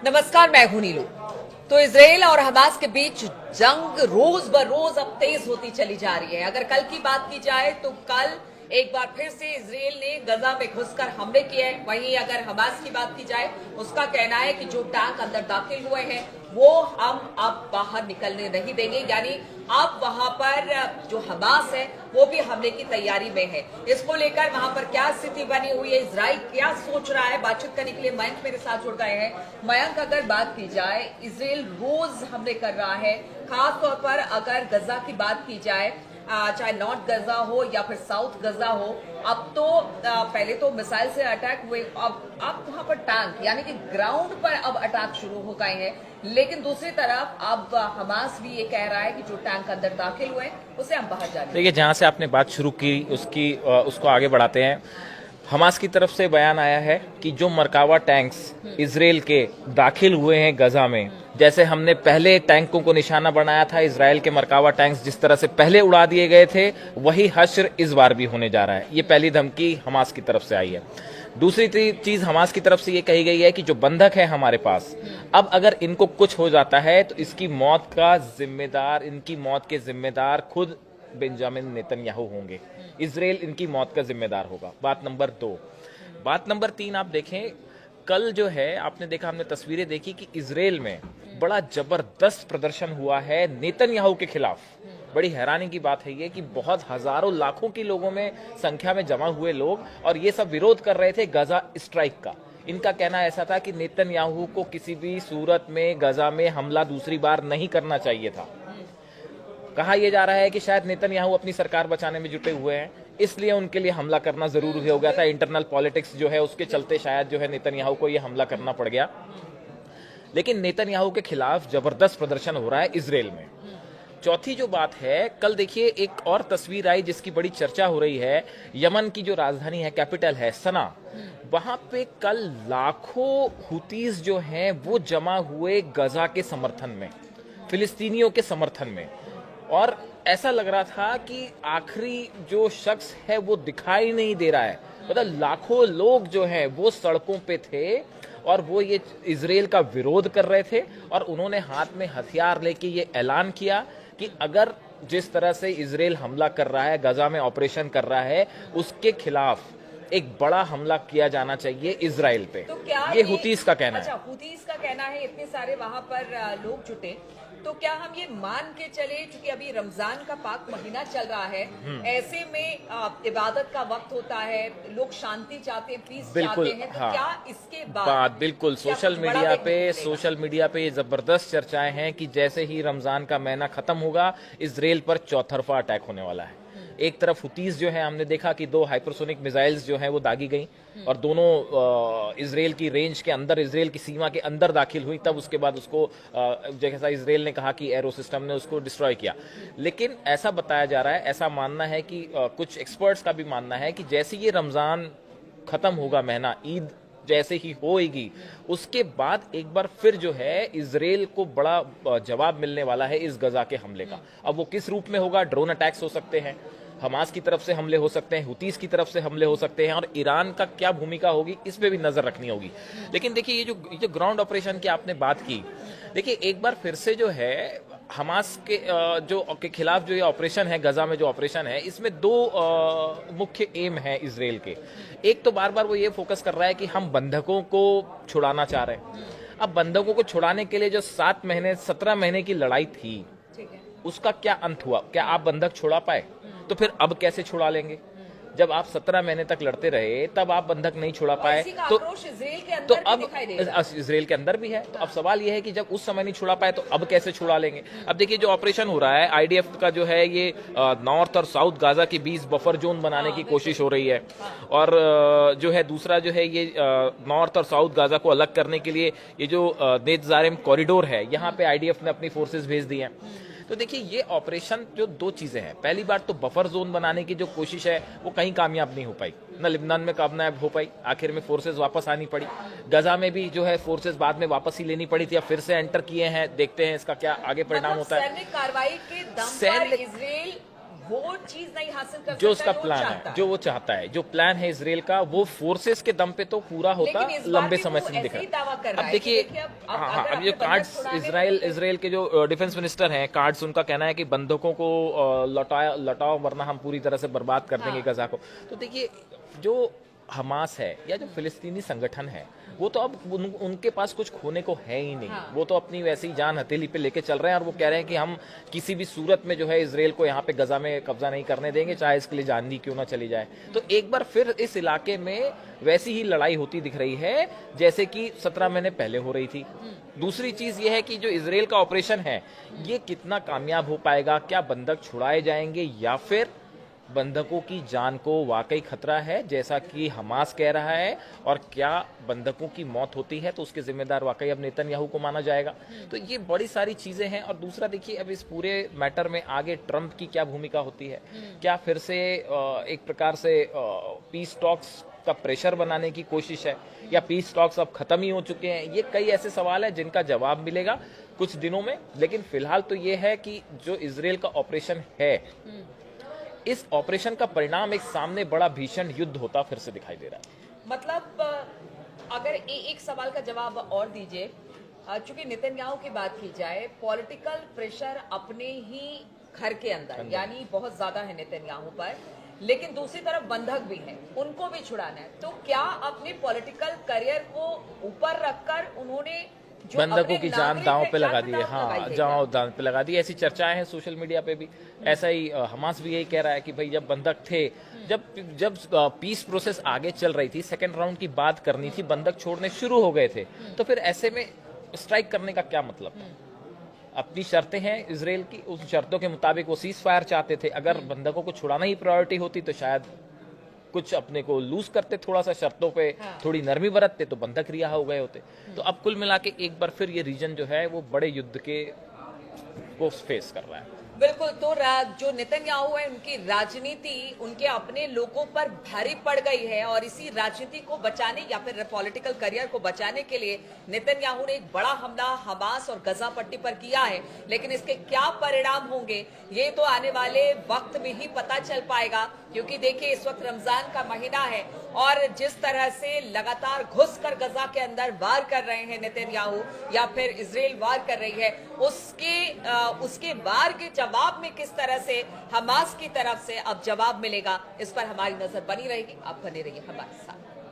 नमस्कार, मैं हूं नीलू। तो इजराइल और हमास के बीच जंग रोज ब रोज अब तेज होती चली जा रही है। अगर कल की बात की जाए तो कल एक बार फिर से इजराइल ने गजा में घुसकर हमले किए। वहीं अगर हमास की बात की जाए, उसका कहना है कि जो टैंक अंदर दाखिल हुए हैं वो हम अब बाहर निकलने नहीं देंगे। यानी अब वहां पर जो हमास है वो भी हमले की तैयारी में है। इसको लेकर वहां पर क्या स्थिति बनी हुई है, इजराइल क्या सोच रहा है, बातचीत करने के लिए मयंक मेरे साथ जुड़ गए हैं। मयंक, अगर बात की जाए, इजराइल रोज हमले कर रहा है, खासतौर पर अगर गजा की बात की जाए, चाहे नॉर्थ गजा हो या फिर साउथ गजा हो। अब तो पहले तो मिसाइल से अटैक हुए, अब वहां पर टैंक यानी कि ग्राउंड पर अब अटैक शुरू हो गए हैं। लेकिन दूसरी तरफ अब हमास भी ये कह रहा है कि जो टैंक अंदर दाखिल हुए उसे हम बाहर जाने। देखिए, जहां से आपने बात शुरू की उसको आगे बढ़ाते हैं। हमास की तरफ से बयान आया है कि जो मरकावा टैंक्स इजराइल के दाखिल हुए हैं गजा में, जैसे हमने पहले टैंकों को निशाना बनाया था, इजराइल के मरकावा टैंक्स जिस तरह से पहले उड़ा दिए गए थे, वही हश्र इस बार भी होने जा रहा है। ये पहली धमकी हमास की तरफ से आई है। दूसरी चीज हमास की तरफ से ये कही गई है कि जो बंधक है हमारे पास, अब अगर इनको कुछ हो जाता है तो इसकी मौत का जिम्मेदार, इनकी मौत के जिम्मेदार खुद बेंजामिन नेतन्याहू होंगे। इजराइल इनकी मौत का जिम्मेदार होगा। बात नंबर 2। बात नंबर 3, आप देखें, कल जो है आपने देखा, हमने तस्वीरें देखी कि इजराइल में बड़ा जबरदस्त प्रदर्शन हुआ है नेतन्याहू के खिलाफ। बड़ी हैरानी की बात है ये कि बहुत हजारों लाखों की लोगों में संख्या में जमा हुए लोग, और ये सब विरोध कर रहे थे गजा स्ट्राइक का। इनका कहना ऐसा था कि नेतन्याहू को किसी भी सूरत में गजा में हमला दूसरी बार नहीं करना चाहिए था। कहा यह जा रहा है कि शायद नेतन्याहू अपनी सरकार बचाने में जुटे हुए हैं, इसलिए उनके लिए हमला करना जरूरी हो गया था। इंटरनल पॉलिटिक्स जो है उसके चलते शायद जो है नेतन्याहू को यह हमला करना पड़ गया। लेकिन नेतन्याहू के खिलाफ जबरदस्त प्रदर्शन हो रहा है इजराइल में। चौथी जो बात है, कल देखिए एक और तस्वीर आई जिसकी बड़ी चर्चा हो रही है। यमन की जो राजधानी है, कैपिटल है सना, वहां पे कल लाखों हुतीज जो हैं वो जमा हुए गजा के समर्थन में, फिलिस्तीनियों के समर्थन में। और ऐसा लग रहा था कि आखिरी जो शख्स है वो दिखाई नहीं दे रहा है। मतलब लाखों लोग जो हैं वो सड़कों पे थे और वो ये इजराइल का विरोध कर रहे थे, और उन्होंने हाथ में हथियार लेके ये ऐलान किया कि अगर जिस तरह से इजराइल हमला कर रहा है, गजा में ऑपरेशन कर रहा है, उसके खिलाफ एक बड़ा हमला किया जाना चाहिए इजराइल पे। तो क्या ये हुतीस का कहना है। हुतीस का कहना है, इतने सारे वहां पर लोग जुटे, तो क्या हम ये मान के चले, क्योंकि अभी रमजान का पाक महीना चल रहा है, ऐसे में इबादत का वक्त होता है, लोग शांति चाहते हैं, पीस चाहते हैं, तो क्या इसके बाद बिल्कुल सोशल मीडिया पे ये जबरदस्त चर्चाएं हैं कि जैसे ही रमजान का महीना खत्म होगा, इजराइल पर चौतरफा अटैक होने वाला है। एक तरफ हुतीज जो है, हमने देखा कि 2 हाइपरसोनिक मिसाइल्स जो हैं वो दागी गई, और दोनों इजराइल की रेंज के अंदर, इजराइल की सीमा के अंदर दाखिल हुई। तब उसके बाद उसको जैसा इजराइल ने कहा कि एरो सिस्टम ने उसको डिस्ट्रॉय किया। लेकिन ऐसा बताया जा रहा है, ऐसा मानना है कि कुछ एक्सपर्ट्स का भी मानना है कि जैसे ये रमजान खत्म होगा, महीना ईद जैसे ही होएगी, उसके बाद एक बार फिर जो है इजराइल को बड़ा जवाब मिलने वाला है इस गजा के हमले का। अब वो किस रूप में होगा? ड्रोन अटैक्स हो सकते हैं, हमास की तरफ से हमले हो सकते हैं, हुतीस की तरफ से हमले हो सकते हैं, और ईरान का क्या भूमिका होगी इस पे भी नजर रखनी होगी। लेकिन देखिए, ये जो ग्राउंड ऑपरेशन की आपने बात की, देखिए एक बार फिर से जो है हमास के खिलाफ जो ये ऑपरेशन है, गजा में जो ऑपरेशन है, इसमें 2 मुख्य एम है इजराइल के। एक तो बार बार वो ये फोकस कर रहा है कि हम बंधकों को छुड़ाना चाह रहे हैं। अब बंधकों को छुड़ाने के लिए जो 17 महीने की लड़ाई थी, उसका क्या अंत हुआ? क्या आप बंधक छुड़ा पाए? तो फिर अब कैसे छुड़ा लेंगे? जब आप 17 महीने तक लड़ते रहे, तब आप बंधक नहीं छुड़ा पाए, तो अब इजराइल के अंदर भी है। तो अब सवाल यह है कि जब उस समय नहीं छुड़ा पाए, तो अब कैसे छुड़ा लेंगे? अब देखिए, जो ऑपरेशन हो रहा है आईडीएफ का जो है, ये नॉर्थ और साउथ गाजा के बीच बफर जोन बनाने की कोशिश हो रही है, और जो है दूसरा जो है ये नॉर्थ और साउथ गाजा को अलग करने के लिए ये जो नेत्जारिम कॉरिडोर है, यहाँ पे आईडीएफ ने अपनी फोर्सेज भेज दी हैं। तो देखिए, ये ऑपरेशन जो 2 चीजें हैं, पहली बात तो बफर जोन बनाने की जो कोशिश है वो कहीं कामयाब नहीं हो पाई, न लिबनान में कामयाब हो पाई, आखिर में फोर्सेज वापस आनी पड़ी। गजा में भी जो है फोर्सेज बाद में वापस ही लेनी पड़ी थी, या फिर से एंटर किए हैं, देखते हैं इसका क्या आगे परिणाम होता है। सैन्य कार्रवाई के दम पर इजराइल वो चीज नहीं हासिल कर जो सकता उसका प्लान है, जो वो चाहता है, जो प्लान है इसराइल का, वो फोर्सेस के दम पे तो पूरा होता, लेकिन इस बार लंबे भी समय वो से नहीं ऐसे ही दिख रहा। दावा कर रहा अब है कि देखिए, देखिए अब हाँ हाँ, अगर अब जो अपने बंधक कार्ड्स छुड़ाने इसराइल के जो डिफेंस मिनिस्टर हैं, कार्ड्स उनका कहना है कि बंधकों को लौटाओ वरना हम पूरी तरह से बर्बाद कर देंगे गजा को। तो देखिए, जो हमास है या जो फिलिस्तीनी संगठन है, वो तो अब उनके पास कुछ खोने को है ही नहीं। वो तो अपनी वैसी जान हथेली पे लेके चल रहे हैं और वो कह रहे हैं कि हम किसी भी सूरत में जो है इसराइल को यहाँ पे गजा में कब्जा नहीं करने देंगे, चाहे इसके लिए जान ही क्यों ना चली जाए। तो एक बार फिर इस इलाके में वैसी ही लड़ाई होती दिख रही है जैसे कि 17 महीने पहले हो रही थी। दूसरी चीज ये है कि जो इसराइल का ऑपरेशन है, ये कितना कामयाब हो पाएगा, क्या बंधक छुड़ाए जाएंगे या फिर बंधकों की जान को वाकई खतरा है जैसा कि हमास कह रहा है, और क्या बंधकों की मौत होती है तो उसके जिम्मेदार वाकई अब नेतन्याहू को माना जाएगा। तो ये बड़ी सारी चीजें हैं। और दूसरा देखिए, अब इस पूरे मैटर में आगे ट्रंप की क्या भूमिका होती है, क्या फिर से एक प्रकार से पीस टॉक्स का प्रेशर बनाने की कोशिश है, या पीस टॉक्स अब खत्म ही हो चुके हैं। ये कई ऐसे सवाल है जिनका जवाब मिलेगा कुछ दिनों में। लेकिन फिलहाल तो ये है कि जो इसराइल का ऑपरेशन है, इस ऑपरेशन का परिणाम एक सामने बड़ा भीषण युद्ध होता फिर से दिखाई दे रहा है। मतलब अगर एक सवाल का जवाब और दीजिए, चूंकि नेतन्याहू की बात की जाए, पॉलिटिकल प्रेशर अपने ही घर के अंदर यानी बहुत ज्यादा है नेतन्याहू पर, लेकिन दूसरी तरफ बंधक भी है, उनको भी छुड़ाना है। तो क्या अपने पॉलिटिकल करियर को ऊपर रखकर उन्होंने बंधकों की जान दांव पे लगा दी है? हाँ, जान दांव पे लगा दी। ऐसी चर्चाएं हैं सोशल मीडिया पे भी। ऐसा ही हमास भी यही कह रहा है कि भाई जब बंधक थे, जब पीस प्रोसेस आगे चल रही थी, सेकंड राउंड की बात करनी थी, बंधक छोड़ने शुरू हो गए थे, तो फिर ऐसे में स्ट्राइक करने का क्या मतलब था? अपनी शर्तें हैं इसराइल की, उन शर्तों के मुताबिक वो सीज फायर चाहते थे। अगर बंधकों को छुड़ाना ही प्रायोरिटी होती तो शायद कुछ अपने को लूज करते, थोड़ा सा शर्तों पे थोड़ी नरमी बरतते, तो बंधक रिहा हो गए होते। तो अब कुल मिला के एक बार फिर ये रीजन जो है वो बड़े युद्ध को फेस कर रहा है। बिल्कुल। तो जो नेतन्याहू है, उनकी राजनीति उनके अपने लोगों पर भारी पड़ गई है, और इसी राजनीति को बचाने या फिर पॉलिटिकल करियर को बचाने के लिए नेतन्याहू ने एक बड़ा हमला हमास और गजा पट्टी पर किया है। लेकिन इसके क्या परिणाम होंगे ये तो आने वाले वक्त में ही पता चल पाएगा, क्योंकि देखिए इस वक्त रमजान का महीना है और जिस तरह से लगातार घुसकर गजा के अंदर वार कर रहे हैं नेतन्याहू या फिर इसराइल वार कर रही है, उसके वार के जवाब में किस तरह से हमास की तरफ से अब जवाब मिलेगा, इस पर हमारी नजर बनी रहेगी। आप बने रहिए हमारे साथ।